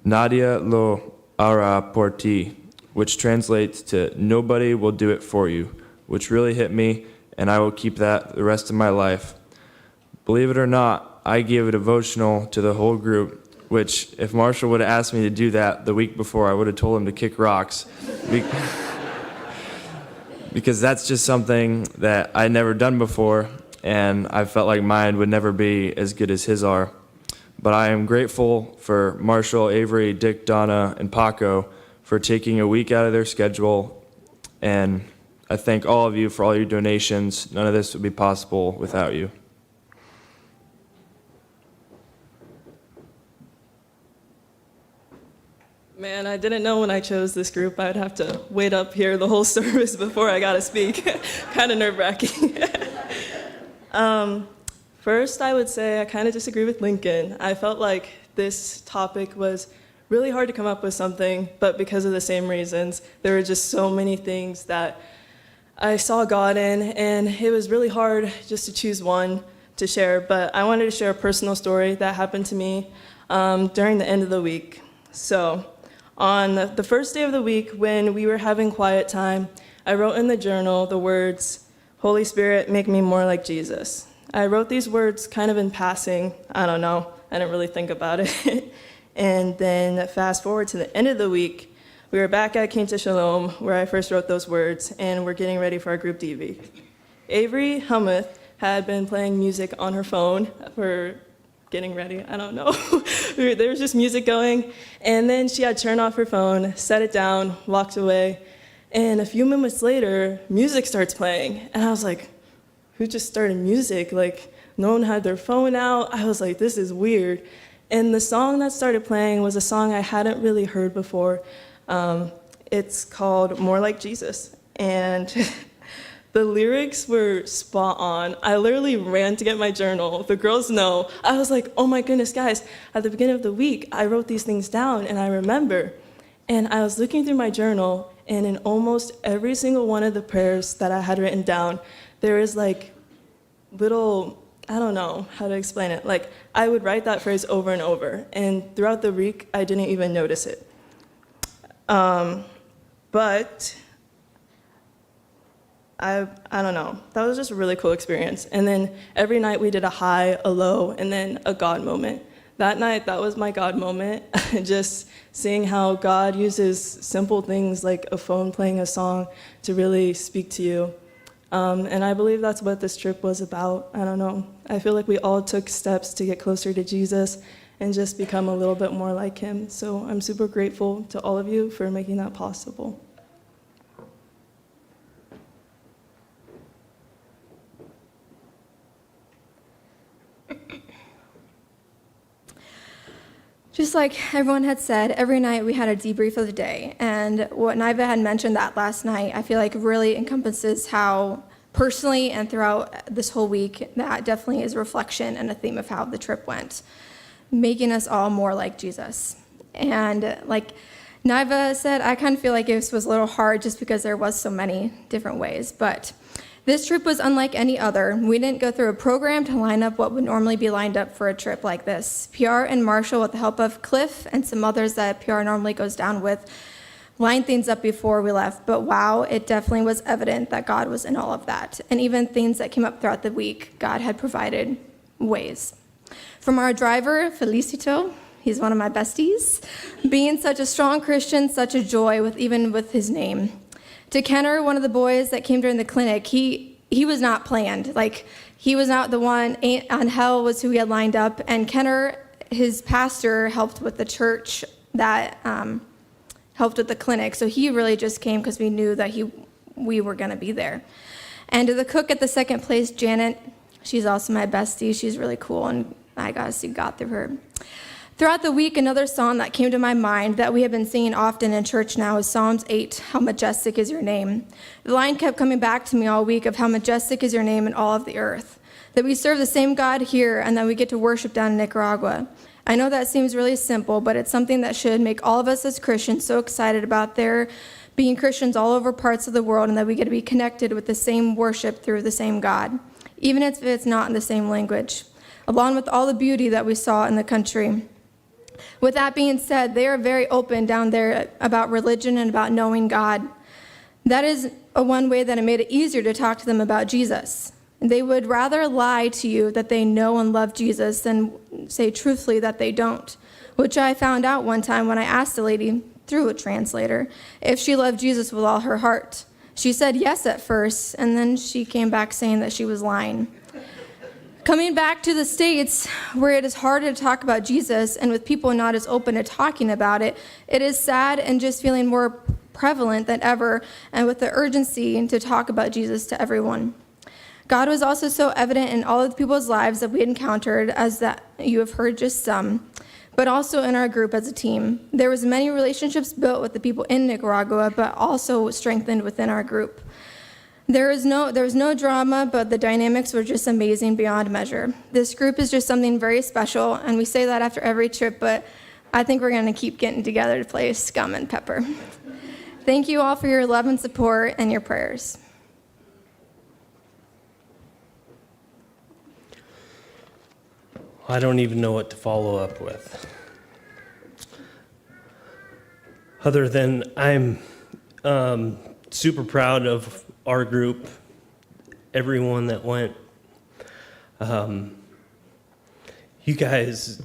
Nadia lo hará por ti, which translates to nobody will do it for you, which really hit me, and I will keep that the rest of my life. Believe it or not, I gave a devotional to the whole group, which if Marshall would have asked me to do that the week before, I would have told him to kick rocks. Because that's just something that I'd never done before, and I felt like mine would never be as good as his are. But I am grateful for Marshall, Avery, Dick, Donna, and Paco for taking a week out of their schedule, and I thank all of you for all your donations. None of this would be possible without you. Man, I didn't know when I chose this group I'd have to wait up here the whole service before I got to speak. Kind of nerve-wracking. First, I would say I kind of disagree with Lincoln. I felt like this topic was really hard to come up with something, but because of the same reasons, there were just so many things that I saw God in, and it was really hard just to choose one to share. But I wanted to share a personal story that happened to me during the end of the week. So, on the first day of the week, when we were having quiet time, I wrote in the journal the words, "Holy Spirit, make me more like Jesus." I wrote these words kind of in passing, I don't know, I didn't really think about it. And then fast forward to the end of the week, we were back at King to Shalom, where I first wrote those words, and we're getting ready for our group DV. Avery Helmuth had been playing music on her phone for getting ready, I don't know. There was just music going, and then she had turned off her phone, set it down, walked away, and a few minutes later, music starts playing, and I was like, who just started music? Like, no one had their phone out. I was like, this is weird. And the song that started playing was a song I hadn't really heard before. It's called More Like Jesus, and the lyrics were spot on. I literally ran to get my journal. The girls know. I was like, oh my goodness, guys, at the beginning of the week, I wrote these things down, and I remember. And I was looking through my journal, and in almost every single one of the prayers that I had written down, there is like little, I don't know how to explain it. Like, I would write that phrase over and over, and throughout the week, I didn't even notice it. But I don't know. That was just a really cool experience. And then every night we did a high, a low, and then a God moment. That night, that was my God moment. Just seeing how God uses simple things like a phone playing a song to really speak to you. And I believe that's what this trip was about. I don't know. I feel like we all took steps to get closer to Jesus and just become a little bit more like him. So I'm super grateful to all of you for making that possible. Just like everyone had said, every night we had a debrief of the day. And what Niva had mentioned that last night, I feel like really encompasses how personally and throughout this whole week, that definitely is a reflection and a theme of how the trip went, making us all more like Jesus. And like Niva said, I kind of feel like this was a little hard just because there was so many different ways. But this trip was unlike any other. We didn't go through a program to line up what would normally be lined up for a trip like this. PR and Marshall, with the help of Cliff and some others that PR normally goes down with, lined things up before we left. But wow, it definitely was evident that God was in all of that. And even things that came up throughout the week, God had provided ways. From our driver, Felicito, he's one of my besties, being such a strong Christian, such a joy even with his name. To Kenner, one of the boys that came during the clinic, he was not planned. Like, he was not the one. Angel was who he had lined up. And Kenner, his pastor, helped with the church that helped with the clinic. So he really just came because we knew that we were going to be there. And to the cook at the second place, Janet, she's also my bestie. She's really cool, and I got to see God through her. Throughout the week, another song that came to my mind that we have been singing often in church now is Psalms 8, How Majestic is Your Name. The line kept coming back to me all week of how majestic is your name in all of the earth, that we serve the same God here and that we get to worship down in Nicaragua. I know that seems really simple, but it's something that should make all of us as Christians so excited about there being Christians all over parts of the world and that we get to be connected with the same worship through the same God, even if it's not in the same language, along with all the beauty that we saw in the country. With that being said, they are very open down there about religion and about knowing God. That is one way that it made it easier to talk to them about Jesus. They would rather lie to you that they know and love Jesus than say truthfully that they don't, which I found out one time when I asked a lady, through a translator, if she loved Jesus with all her heart. She said yes at first, and then she came back saying that she was lying. Coming back to the States, where it is harder to talk about Jesus, and with people not as open to talking about it, it is sad and just feeling more prevalent than ever, and with the urgency to talk about Jesus to everyone. God was also so evident in all of the people's lives that we encountered, as that you have heard just some, but also in our group as a team. There was many relationships built with the people in Nicaragua, but also strengthened within our group. There was no drama, but the dynamics were just amazing beyond measure. This group is just something very special, and we say that after every trip, but I think we're going to keep getting together to play Scum and Pepper. Thank you all for your love and support and your prayers. I don't even know what to follow up with. Other than I'm super proud of our group, everyone that went. You guys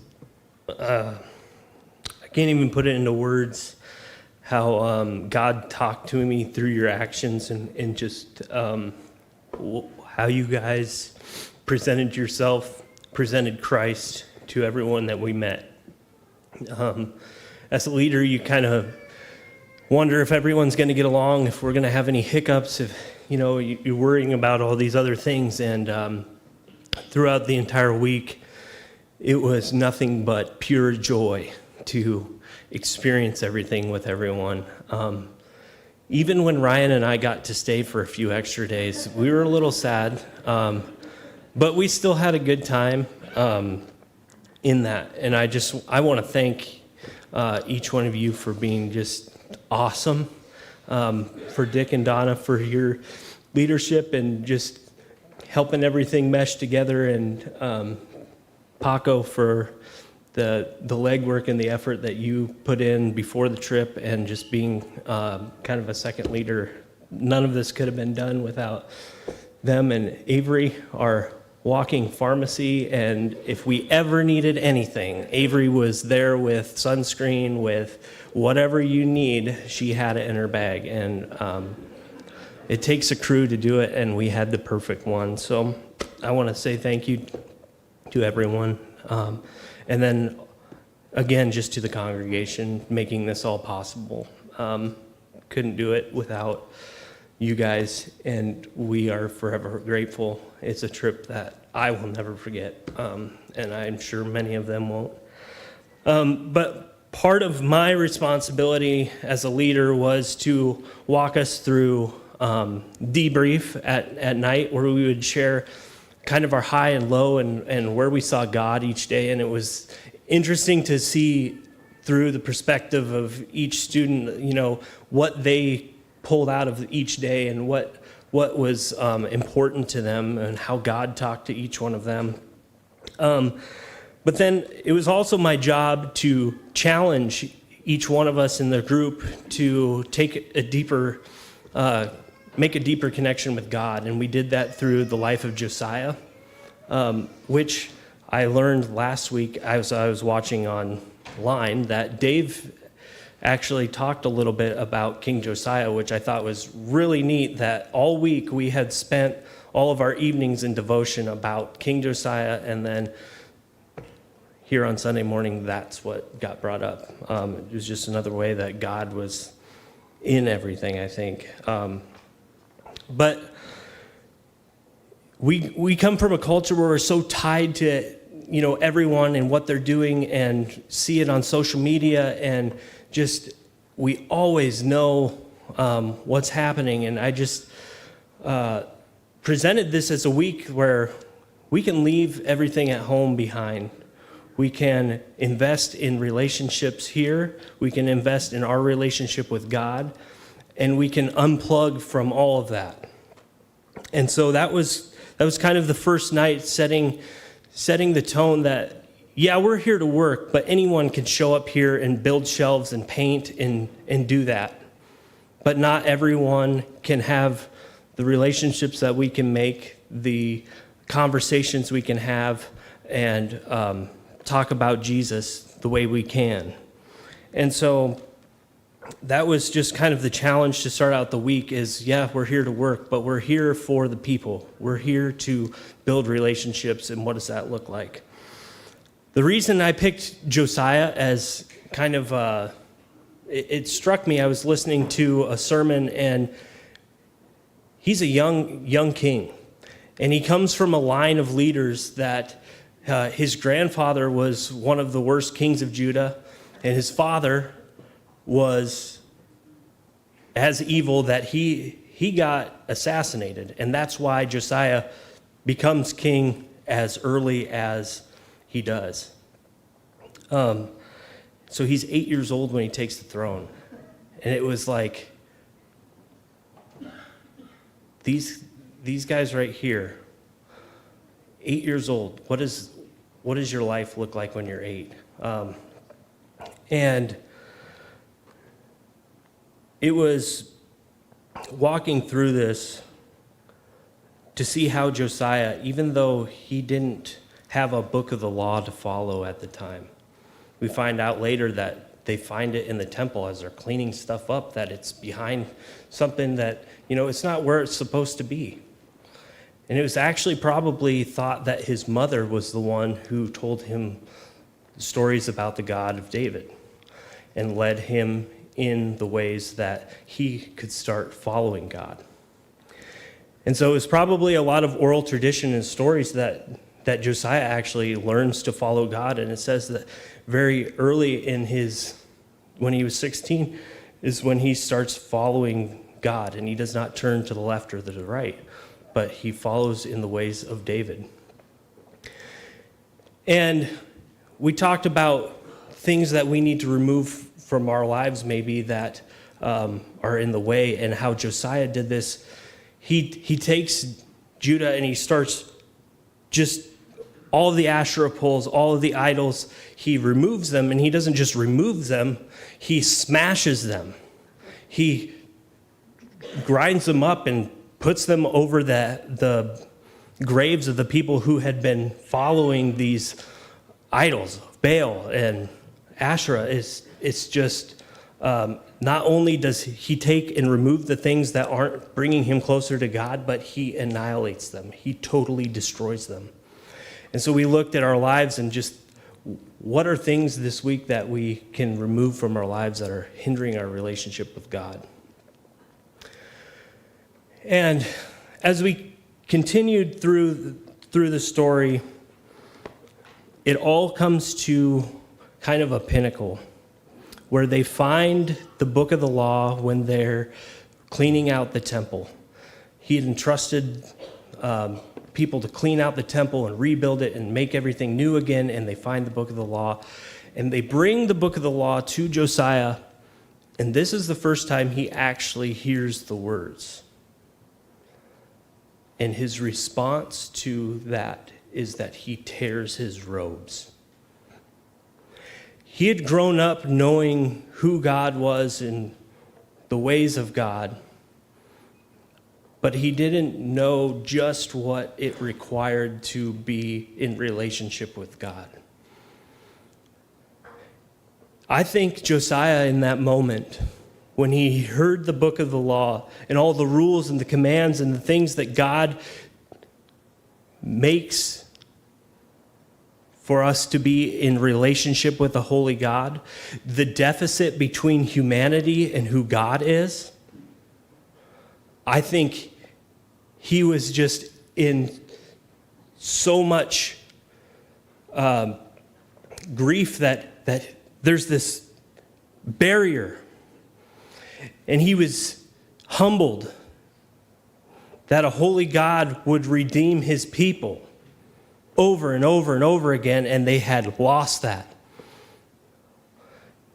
I can't even put it into words how God talked to me through your actions and just how you guys presented yourself, presented Christ to everyone that we met. As a leader, you kind of wonder if everyone's going to get along, if we're going to have any hiccups, if you're worrying about all these other things. And throughout the entire week, it was nothing but pure joy to experience everything with everyone. Even when Ryan and I got to stay for a few extra days, we were a little sad, but we still had a good time in that. And I want to thank each one of you for being just awesome, for Dick and Donna for your leadership and just helping everything mesh together, and Paco for the legwork and the effort that you put in before the trip, and just being kind of a second leader. None of this could have been done without them. And Avery, our walking pharmacy, and if we ever needed anything, Avery was there with sunscreen, with whatever you need. She had it in her bag, and it takes a crew to do it, and we had the perfect one. So I want to say thank you to everyone. And then, again, just to the congregation, making this all possible. Couldn't do it without you guys, and we are forever grateful. It's a trip that I will never forget, and I'm sure many of them won't. But part of my responsibility as a leader was to walk us through debrief at night, where we would share kind of our high and low and where we saw God each day. And it was interesting to see through the perspective of each student, what they pulled out of each day and what was important to them and how God talked to each one of them. But then it was also my job to challenge each one of us in the group to take a deeper make a deeper connection with God. And we did that through the life of Josiah, which I learned last week as I was watching online that Dave actually talked a little bit about King Josiah, which I thought was really neat, that all week we had spent all of our evenings in devotion about King Josiah, and then here on Sunday morning, that's what got brought up. It was just another way that God was in everything, I think. But we come from a culture where we're so tied to everyone and what they're doing, and see it on social media, and just we always know what's happening. And I just presented this as a week where we can leave everything at home behind. We can invest in relationships here. We can invest in our relationship with God, and we can unplug from all of that. And so that was kind of the first night, setting the tone that, yeah, we're here to work, but anyone can show up here and build shelves and paint and do that. But not everyone can have the relationships that we can make, the conversations we can have, and talk about Jesus the way we can. And so that was just kind of the challenge to start out the week is, yeah, we're here to work, but we're here for the people. We're here to build relationships, and what does that look like? The reason I picked Josiah as kind of, it struck me, I was listening to a sermon, and he's a young king. And he comes from a line of leaders that his grandfather was one of the worst kings of Judah, and his father was as evil that he got assassinated. And that's why Josiah becomes king as early as he does. So he's 8 years old when he takes the throne. And it was like, these guys right here, 8 years old, what does your life look like when you're 8? And it was walking through this to see how Josiah, even though he didn't have a book of the law to follow at the time, We find out later that they find it in the temple as they're cleaning stuff up, that it's behind something that, it's not where it's supposed to be. And it was actually probably thought that his mother was the one who told him stories about the God of David and led him in the ways that he could start following God. And so it's probably a lot of oral tradition and stories that Josiah actually learns to follow God. And it says that very early when he was 16, is when he starts following God, and he does not turn to the left or the right, but he follows in the ways of David. And we talked about things that we need to remove from our lives maybe that are in the way, and how Josiah did this. He takes Judah and he starts just all of the Asherah poles, all of the idols, he removes them, and he doesn't just remove them, he smashes them. He grinds them up and puts them over the graves of the people who had been following these idols, Baal and Asherah. It's just, not only does he take and remove the things that aren't bringing him closer to God, but he annihilates them. He totally destroys them. And so we looked at our lives and just what are things this week that we can remove from our lives that are hindering our relationship with God. And as we continued through the story, it all comes to kind of a pinnacle where they find the book of the law when they're cleaning out the temple. He had entrusted people to clean out the temple and rebuild it and make everything new again, and they find the book of the law. And they bring the book of the law to Josiah, and this is the first time he actually hears the words. And his response to that is that he tears his robes. He had grown up knowing who God was and the ways of God, but he didn't know just what it required to be in relationship with God. I think Josiah in that moment, when he heard the book of the law and all the rules and the commands and the things that God makes for us to be in relationship with a holy God, the deficit between humanity and who God is, I think he was just in so much grief that there's this barrier. And he was humbled that a holy God would redeem his people over and over and over again, and they had lost that.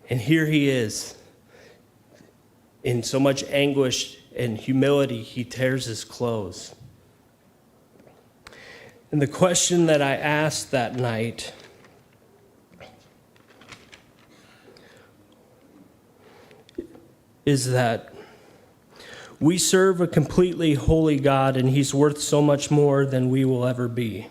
And here he is, in so much anguish and humility, he tears his clothes. And the question that I asked that night is that we serve a completely holy God, and he's worth so much more than we will ever be.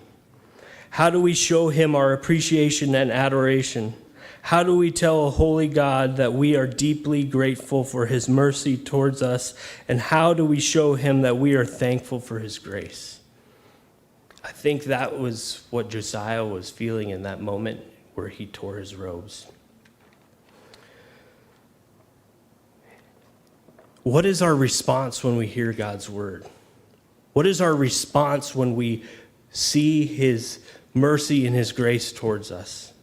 How do we show him our appreciation and adoration? How do we tell a holy God that we are deeply grateful for his mercy towards us? And how do we show him that we are thankful for his grace? I think that was what Josiah was feeling in that moment where he tore his robes. What is our response when we hear God's word? What is our response when we see his mercy and his grace towards us?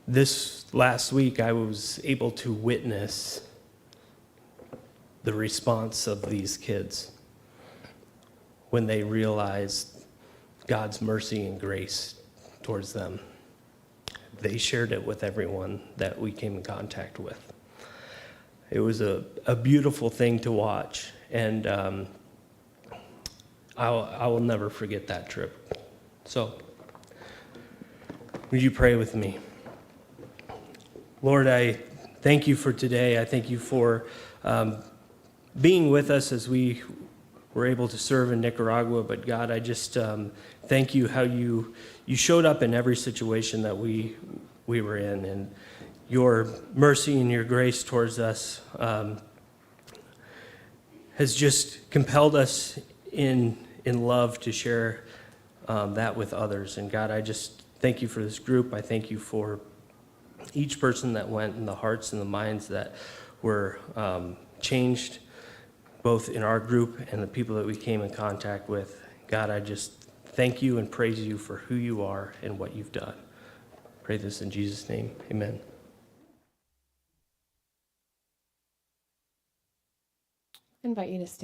This last week, I was able to witness the response of these kids when they realized God's mercy and grace towards them. They shared it with everyone that we came in contact with. It was a beautiful thing to watch, and I will never forget that trip. So, would you pray with me? Lord, I thank you for today. I thank you for being with us as we were able to serve in Nicaragua. But God, I just thank you how you showed up in every situation that we were in, and your mercy and your grace towards us has just compelled us in love to share that with others. And God, I just thank you for this group. I thank you for each person that went, and the hearts and the minds that were changed, both in our group and the people that we came in contact with. God, I just thank you and praise you for who you are and what you've done. Pray this in Jesus' name. Amen. I invite you to stand.